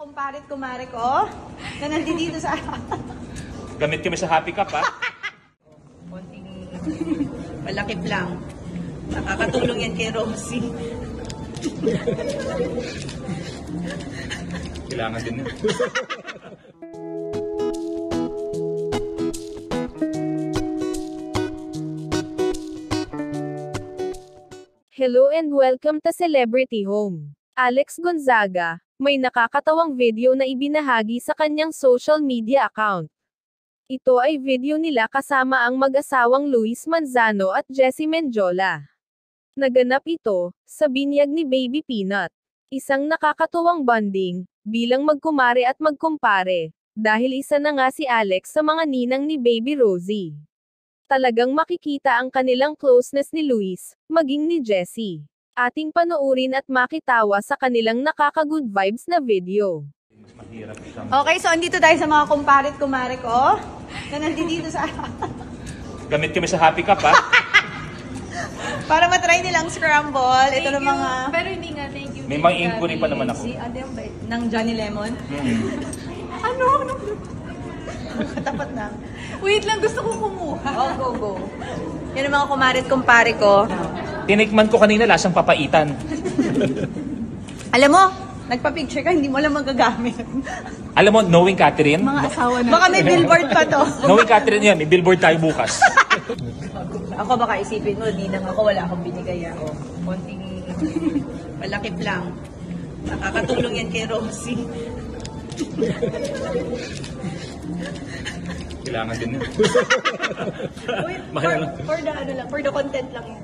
kumparit kumare ko na nandito sa Gamit kami sa Happy Cup, ha? konting malakip lang. Nakakatulong yan kay Rosie. Kailangan din yun. Hello and welcome to Celebrity Home. Alex Gonzaga, may nakakatawang video na ibinahagi sa kanyang social media account. Ito ay video nila kasama ang mag-asawang Luis Manzano at Jessie Mendiola. Naganap ito sa binyag ni Baby Peanut. Isang nakakatuwang bonding bilang magkumare at magkumpare, dahil isa na nga si Alex sa mga ninang ni Baby Rosie. Talagang makikita ang kanilang closeness ni Luis, maging ni Jessie. Ating panoorin at makitawa sa kanilang nakaka-good vibes na video. Okay, so andito tayo sa mga kumparit kumare ko na nandito sa Gamit kami sa Happy Cup, ha? para matry nilang scramble. Ito na mga Pero hindi nga, thank you. May mga inquiry pa naman ako. si ano yung bait ng Johnny Lemon. Ano? Katapat na. Wait lang, gusto ko kumuha. Oh, go, go. Yan ang mga kumarit kumpare ko. Tinikman ko kanina, lasang papaitan. Alam mo, nagpa-picture ka, hindi mo alam magagamit. Alam mo, knowing Catherine, Mga asawa na. Baka may billboard pa to. knowing Catherine yan, may billboard tayo bukas. Ako baka isipin mo, di nang ako, wala akong binigay ako. Konting malakip lang. Nakakatulong yan kay Rosie. Kailangan din yun. For the content lang yan.